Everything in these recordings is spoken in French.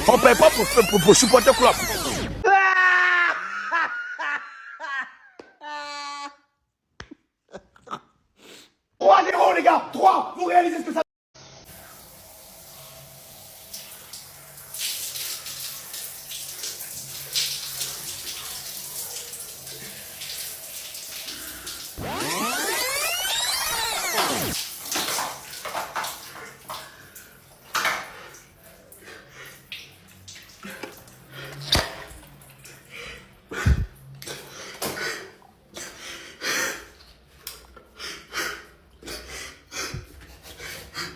On paye pas pour supporter le club. 3-0 les gars, 3, vous réalisez ce que ça...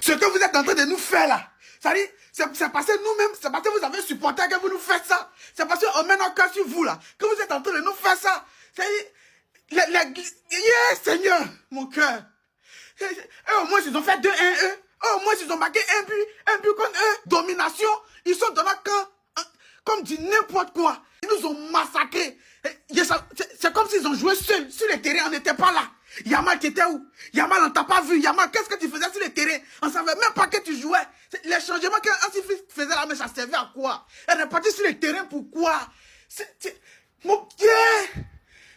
Ce que vous êtes en train de nous faire là, ça dit, c'est parce que nous-mêmes, c'est parce que vous avez supporté que vous nous faites ça. C'est parce qu'on met nos cœurs sur vous là, que vous êtes en train de nous faire ça. Seigneur, mon cœur. Au moins, ils ont fait 2-1, eux. Au moins, ils ont marqué un but contre eux. Domination. Ils sont dans leur camp, comme dit n'importe quoi. Ils nous ont massacrés. C'est comme s'ils ont joué seuls. Sur le terrain, on n'était pas là. Yamal, tu étais où? Yamal, on t'a pas vu. Yamal, qu'est-ce que tu faisais sur le terrain? On savait même pas que tu jouais. Les changements qu'Hansi Flick faisait là, mais ça servait à quoi? Elle est partie sur le terrain, pourquoi? Mon Dieu!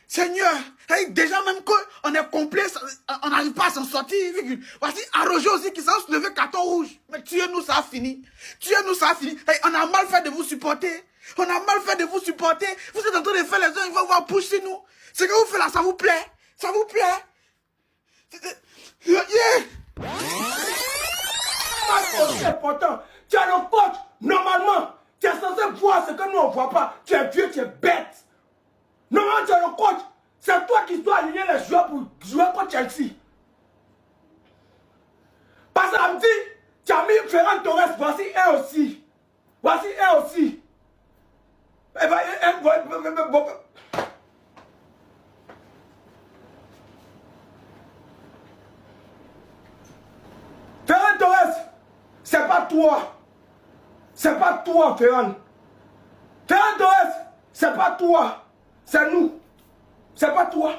Seigneur, déjà même qu'on est complet, on n'arrive pas à s'en sortir. Voici Arrojo aussi qui s'en se lever carton rouge. Mais tuez-nous, ça a fini. Tuez-nous, ça a fini. On a mal fait de vous supporter. On a mal fait de vous supporter. Vous êtes en train de faire les uns, ils vont vous pousser nous. Ce que vous faites là, ça vous plaît? Ça vous plaît? C'est important. Tu es le coach. Normalement, tu es censé voir ce que nous on ne voit pas. Tu es vieux, tu es bête. Normalement, tu es le coach. C'est toi qui dois aligner les joueurs pour jouer contre Chelsea. Parce que samedi, tu as mis Ferran Torres. Voici un aussi. Voici un aussi. Ferran Torres, c'est pas toi. C'est pas toi, Ferran. Ferran Torres, c'est pas toi. C'est nous. C'est pas toi.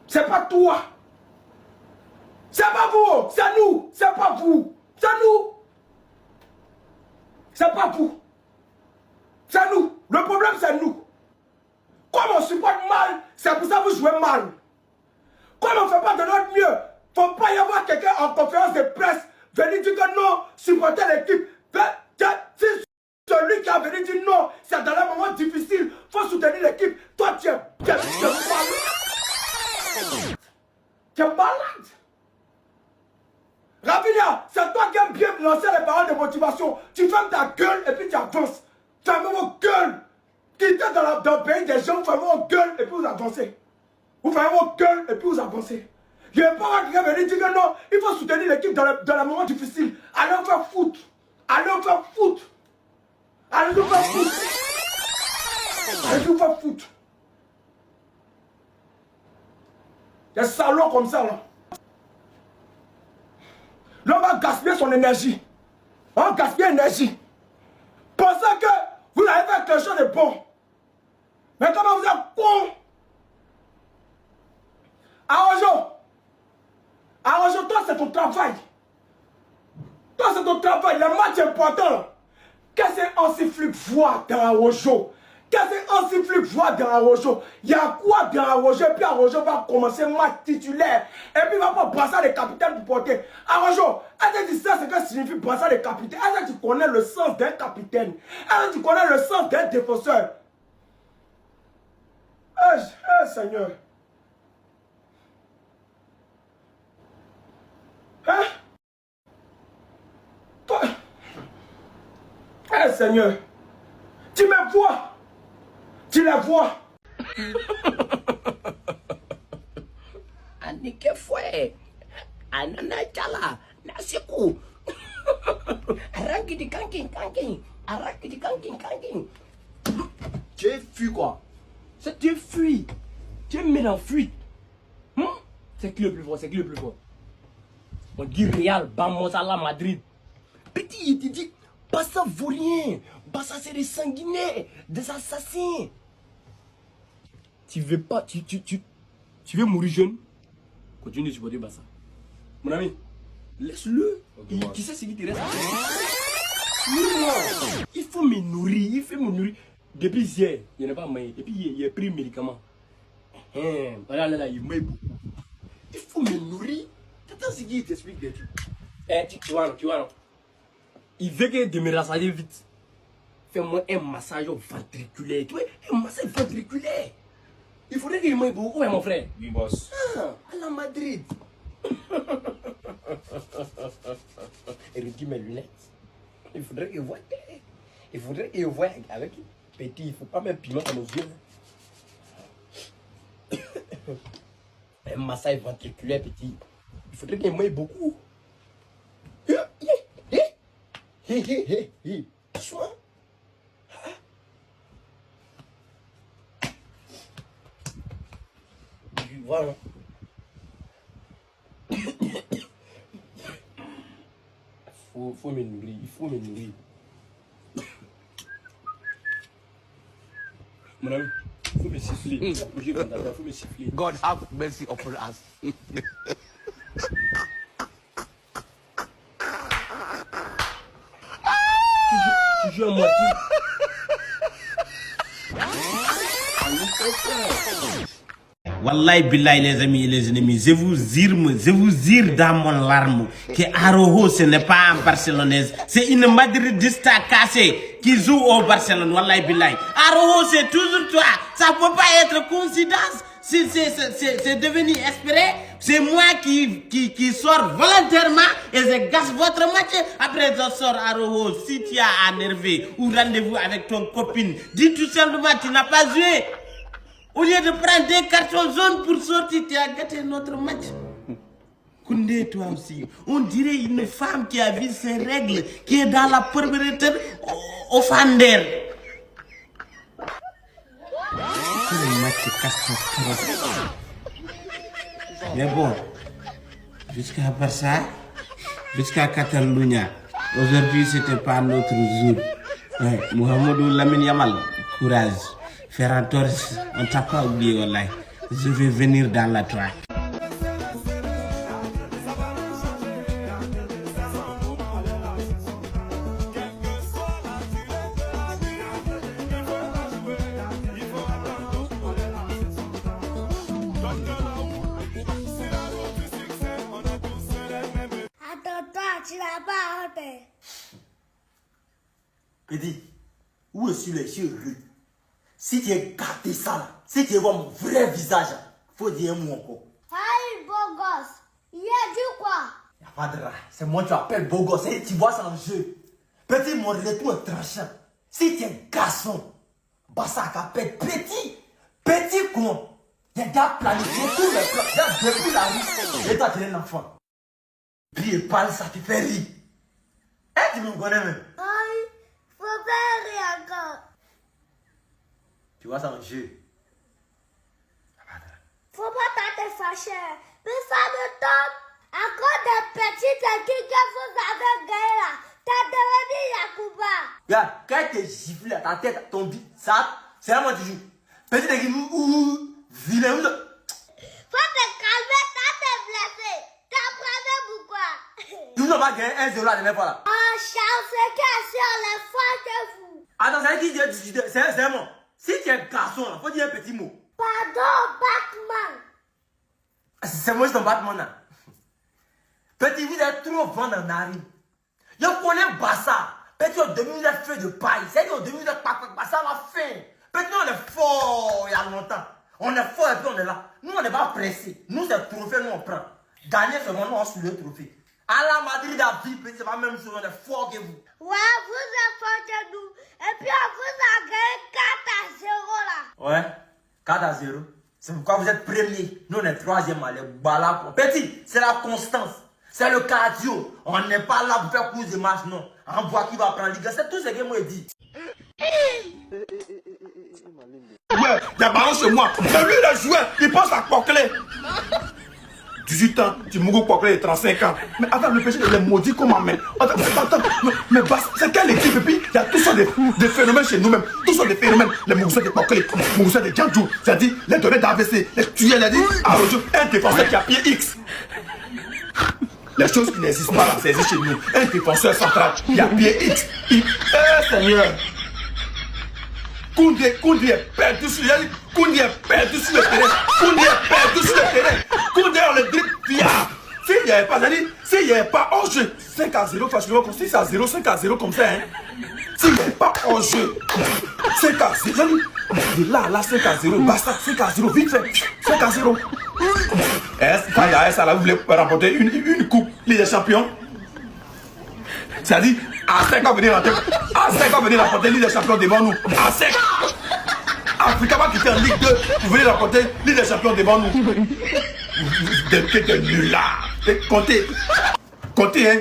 C'est pas toi. C'est pas vous. C'est nous. C'est pas vous. C'est nous. C'est pas vous. C'est nous. Le problème, c'est nous. Comme on supporte mal, c'est pour ça que vous jouez mal. Comme on ne fait pas de notre mieux, il ne faut pas y avoir quelqu'un en conférence de presse venir dire que non, supporter l'équipe. Si celui qui a venu dire non, c'est dans les moments difficiles, il faut soutenir l'équipe. Toi, tu es malade. Tu es malade. Rafinha, c'est toi qui aimes bien lancer les paroles de motivation. Tu fermes ta gueule et puis tu avances. Fermez vos gueules. Quittez dans le pays des gens, fermez vos gueules et puis vous avancez. Vous fermez vos gueules et puis vous avancez. Je ne vais pas voir quelqu'un venir dire que non, il faut soutenir l'équipe dans les moments difficiles. Allez vous faire foutre. Allez vous faire foutre. Allez vous faire foutre. Allez vous faire foutre. Des salauds comme ça là. L'homme va gaspiller son énergie. On va gaspiller l'énergie. Pensez que vous allez faire quelque chose de bon. Mais comment vous êtes con? Arrojo, toi c'est ton travail. Toi c'est ton travail. Le match est important. Qu'est-ce que Hansi Flick voit dans Arrojo? Qu'est-ce que Hansi Flick voit dans Arrojo? Il y a quoi dans Arrojo? Et puis Arrojo va commencer le match titulaire. Et puis il va pas brassard les capitaines pour porter. Arrojo, est-ce que tu sais ce que signifie brassard les capitaines? Est-ce que tu connais le sens d'un capitaine? Est-ce que tu connais le sens d'un défenseur? Seigneur. Hein? Toi. Seigneur. Tu me vois. Tu les vois. Anike fue. Anana chala. Nasiku. Arranque de kanking. Arranque de kanking. Tu es fui quoi? Tu es fui. Tu es mis en fuite. C'est qui le plus fort? On dit Real, vamos à la Madrid. Petit, il te dit, Barça vaut rien. Barça c'est des sanguinaires, des assassins. Tu veux pas, tu veux mourir jeune? Continue de supporter Barça. Mon ami, laisse-le. Okay, qui sait ce qui te reste? Nourris-moi. Il faut me nourrir, il faut me nourrir. Depuis hier, il n'y a pas maillé. Depuis hier, il a pris un médicament. Voilà, là, il maille beaucoup. Il faut me nourrir. Attends, c'est qui t'explique des trucs. Tu vois, non. Il veut que de me rassasier vite. Fais-moi un massage ventriculaire. Tu vois, un massage ventriculaire. Il faudrait qu'il m'aille beaucoup, mon frère. Oui, boss. Ah, à la Madrid. Et regarde mes lunettes. Il faudrait qu'il voie. Il faudrait qu'il voie avec petit. Il ne faut pas mettre piment dans nos yeux. Un massage ventriculaire petit. Il faudrait qu'il m'aille beaucoup. Soin. Voilà. Faut me nourrir, il faut me nourrir. Mon ami, il faut me siffler. Faut me siffler. God have mercy upon us. Tu joues à moitié. Wallahi billahi les amis et les ennemis, je vous jure dans mon larme que Araujo ce n'est pas un Barcelonaise, c'est une Madridista cassée qui joue au Barcelone. Wallahi billahi. Araujo c'est toujours toi, ça peut pas être coïncidence, c'est devenu espéré. C'est moi qui sors volontairement et je gâche votre match. Après je sors Araujo, si tu as énervé ou rendez-vous avec ton copine, dis tout simplement tu n'as pas joué. Au lieu de prendre des cartons jaunes pour sortir, tu as gâté notre match. Koundé, toi aussi. On dirait une femme qui a vu ses règles, qui est dans la propriété au Fander. Le match catastrophe. Mais bon, jusqu'à Barça, jusqu'à Catalunya, aujourd'hui c'était pas notre jour. Ouais, Mohamedou Lamine Yamal, courage. Ferran Torres, on t'a pas oublié, wallahi. Je vais venir dans la traque. Attends-toi, tu n'as pas honte. Petit, où est-ce les cheveux? Si tu as gâté ça là, si tu vois mon vrai visage, faut dire un mot encore. Aïe, beau gosse, il a dit quoi? Y'a pas de rage, c'est moi qui appelle beau gosse, et tu vois ça en jeu. Petit, mon retour est tranchant. Si tu es garçon, Bassa appelle petit con. Il a déjà planifié tous les plans, depuis la rue, et toi tu es un enfant. Puis il parle, ça te fait rire. Hein, tu me connais même? Aïe, faut faire rire encore. Tu vois ça en jeu. Faut pas te fâcher. Mais ça me tombe. Encore des petites équipes que vous avez gagnées là. T'as devenu Yacouba. Regarde, quand tu gifles ta tête, ton dit, ça, c'est là moi tu joues. Petite équipe, vilain. Faut te calmer, t'as blessé. T'as problème ou quoi? Nous n'avons pas gagné 1-0 la dernière fois là. En chance que sur les fois que vous. Attends, c'est qui dit, c'est un mot. Si tu es un garçon, il faut dire un petit mot. Pardon, Batman. C'est moi qui ton Batman là. Petit, vous êtes trop vent dans la narine. Je connais Bassa. Petit, on devenu des feux de paille. C'est-à-dire, on devenu des Bassa à la fin. Petit, on est fort il y a longtemps. On est fort et puis on est là. Nous, on n'est pas pressés. Nous, c'est le trophée, nous, on prend. Gagner, c'est vraiment sur le trophée. À la Madrid, à vie, c'est pas la même chose. On est fort que vous. Ouais, vous êtes fort que nous. Et puis, on vous a gagné 4-0 là. Ouais, 4-0. C'est pourquoi vous êtes premier. Nous, on est troisième. Allez, balade. Petit, c'est la constance. C'est le cardio. On n'est pas là pour faire course de match, non. On voit qui va prendre Ligue. C'est tout ce que moi dit. Ouais, il y a ballon chez moi. C'est lui le joueur. Il pense à Coquelet. 18 ans, tu mourras Coquelet et 35 ans. Mais attends, le péché, il est maudit comme un mec. Attends, mais c'est quelle équipe? Et puis, il y a tous sortes de phénomènes chez nous-mêmes. Tous sortes de phénomènes. Les Mougoussets de Coquelet, les Mougoussets de Djandjou. C'est-à-dire, les donneurs d'AVC, les tueurs, les dit, un défenseur qui a pied X. Les choses qui n'existent pas là, c'est chez nous. Un défenseur central, il y a pied X. Seigneur. Koundé est perdu sur le terrain. Koundé est perdu sur le terrain. Koundé, on le dribble via. S'il n'y avait pas, s'il n'y avait pas hors-jeu, 5-0, facilement comme 6-0, 5-0 comme ça. Hein. S'il n'y avait pas hors-jeu, 5-0. Là, 5-0, basta, 5-0, vite fait. 5-0. Quand il y a ça, là, vous voulez remporter une coupe Ligue des Champions. C'est-à-dire, à 5 ans, venir remporter Ligue des Champions devant nous. À 5. Africa va quitter en Ligue 2. Vous venez remporter Ligue des Champions devant nous. Vous êtes nul là. Comptez, hein.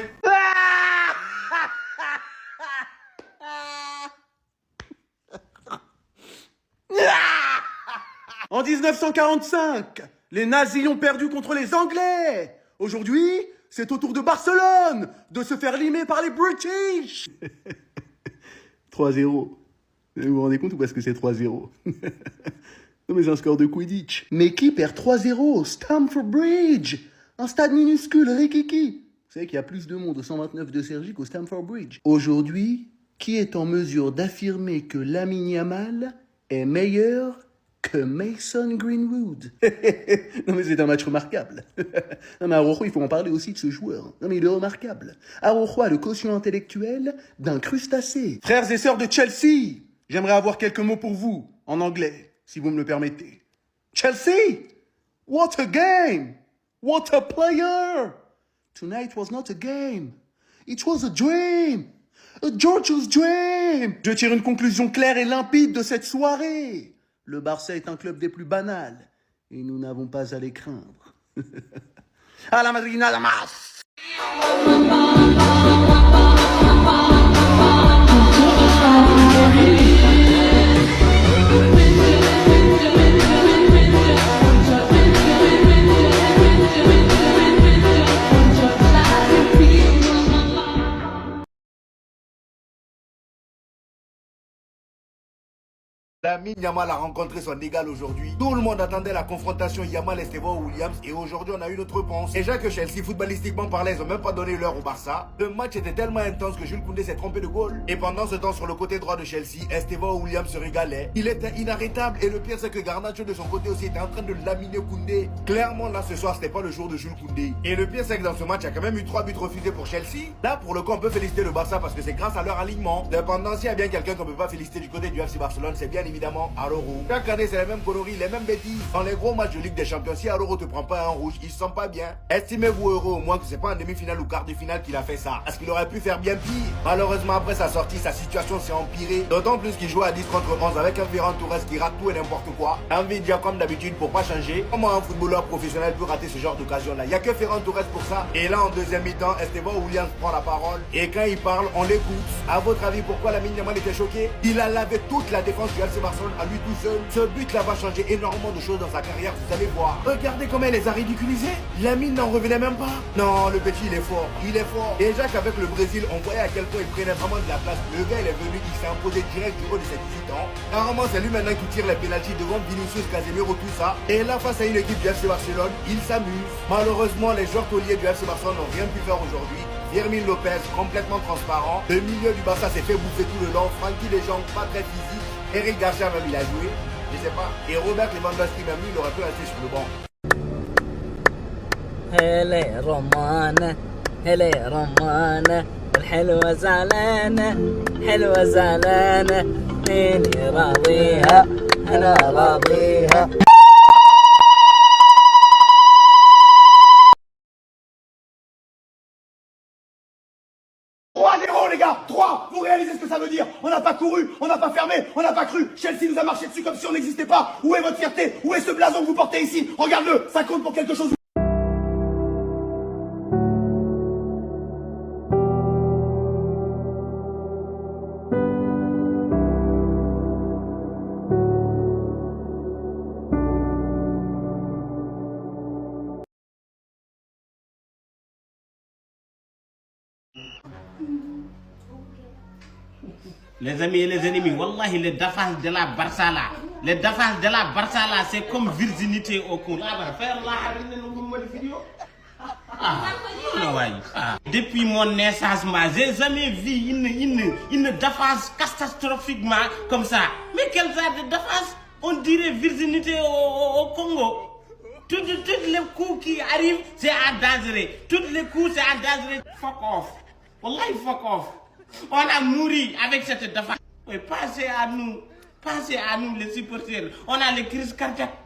En 1945, les nazis ont perdu contre les Anglais. Aujourd'hui, c'est au tour de Barcelone de se faire limer par les British. 3-0. Vous vous rendez compte ou parce que c'est 3-0? Non mais c'est un score de Quidditch. Mais qui perd 3-0? Stamford Bridge. Un stade minuscule, rikiki. Vous savez qu'il y a plus de monde au 129 de Cergy qu'au Stamford Bridge. Aujourd'hui, qui est en mesure d'affirmer que Lamine Yamal est meilleur que Mason Greenwood? Non mais c'est un match remarquable. Non mais Araujo, il faut en parler aussi de ce joueur. Non mais il est remarquable. Araujo a le quotient intellectuel d'un crustacé. Frères et sœurs de Chelsea, j'aimerais avoir quelques mots pour vous, en anglais, si vous me le permettez. Chelsea, what a game! What a player! Tonight was not a game. It was a dream. A Georgia's dream. Je tire une conclusion claire et limpide de cette soirée. Le Barça est un club des plus banals. Et nous n'avons pas à les craindre. À la Madrid, nada más. Lamine Yamal a rencontré son égal aujourd'hui. Tout le monde attendait la confrontation Yamal-Esteban Williams et aujourd'hui on a eu notre réponse. Déjà que Chelsea footballistiquement parlant, ils ont même pas donné l'heure au Barça. Le match était tellement intense que Jules Koundé s'est trompé de goal. Et pendant ce temps sur le côté droit de Chelsea, Esteban Williams se régalait. Il était inarrêtable et le pire c'est que Garnacho de son côté aussi était en train de laminer Koundé. Clairement là ce soir c'était pas le jour de Jules Koundé. Et le pire c'est que dans ce match il y a quand même eu 3 buts refusés pour Chelsea. Là pour le coup on peut féliciter le Barça parce que c'est grâce à leur alignement. Cependant s'il y a bien quelqu'un qu'on peut pas féliciter du côté du FC Barcelone, c'est bien évidemment Araujo. Chaque année c'est les mêmes conneries, les mêmes bêtises. Dans les gros matchs de Ligue des Champions, si Araujo te prend pas un rouge, il se sent pas bien. Estimez-vous heureux au moins que c'est pas en demi-finale ou quart de finale qu'il a fait ça. Parce qu'il aurait pu faire bien pire. Malheureusement après sa sortie, sa situation s'est empirée. D'autant plus qu'il joue à 10 contre 11 avec un Ferran Torres qui rate tout et n'importe quoi. Un Vidia comme d'habitude pour pas changer. Comment un footballeur professionnel peut rater ce genre d'occasion là? Il y a que Ferran Torres pour ça. Et là en deuxième mi-temps, Esteban Williams prend la parole. Et quand il parle, on l'écoute. À votre avis, pourquoi Lamine Yamal était choqué? Il a lavé toute la défense du FC Barcelone à lui tout seul. Ce but-là va changer énormément de choses dans sa carrière, vous allez voir. Regardez comment elle les a ridiculisés. Lamine n'en revenait même pas. Non, le petit, il est fort. Il est fort. Déjà qu'avec le Brésil, on voyait à quel point il prenait vraiment de la place. Le gars, il est venu, il s'est imposé direct du haut de ses 18 ans. Apparemment, c'est lui maintenant qui tire les pénaltys devant Vinicius, Casemiro, tout ça. Et là, face à une équipe du FC Barcelone, il s'amuse. Malheureusement, les joueurs tauliers du FC Barcelone n'ont rien pu faire aujourd'hui. Firmin Lopez, complètement transparent. Le milieu du Barça s'est fait bouffer tout le long. Frankie de Jong, pas très physique. Eric Garcia, même, il a joué. Je sais pas. Et Robert Lewandowski, même lui, il aurait pu rester sur le banc. هلا رمانة هلا رمانة الحلوة زعلانة حلوة زعلانة مين راضيها أنا راضيها. Les gars, 3, vous réalisez ce que ça veut dire? On n'a pas couru, on n'a pas fermé, on n'a pas cru. Chelsea nous a marché dessus comme si on n'existait pas. Où est votre fierté? Où est ce blason que vous portez ici? Regarde-le, ça compte pour quelque chose. Les amis et les ennemis, wallahi, les dafas de la Barça là, les dafas de la Barça là, c'est comme virginité au cou. Là, faire la vidéo. Depuis mon naissance, j'ai jamais vu une défense catastrophiquement comme ça. Mais quel genre de défense? On dirait virginité au Congo. Tous les coups qui arrivent, c'est un danger. Tous les coups, c'est un danger. Fuck off. Wallahi, fuck off. On a mouru avec cette défense. Oui, pensez à nous les supporters. On a les crises cardiaques.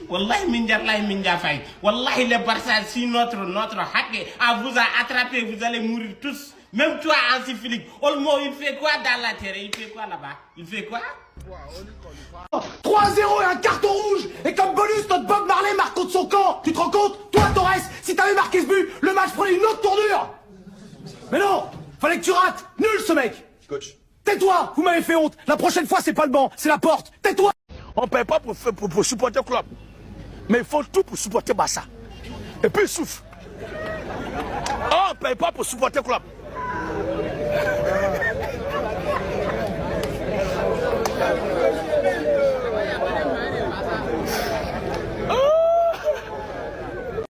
Wallahi minja fay. Wallahi le Barça, si notre hacké vous a attrapé, vous allez mourir tous. Même toi, Hansi Flick. Olmo, il fait quoi dans la terre? Il fait quoi là-bas? Il fait quoi? 3-0 et un carton rouge. Et comme bonus, notre Bob Marley marque contre son camp. Tu te rends compte? Toi, Torres, si t'avais marqué ce but, le match prenait une autre tournure. Mais non, fallait que tu rates. Nul ce mec. Coach. Tais-toi, vous m'avez fait honte. La prochaine fois, c'est pas le banc, c'est la porte. Tais-toi. On ne paye pas pour supporter le club. Mais il faut tout pour supporter Barça. Et puis il souffle. On ne paye pas pour supporter le club.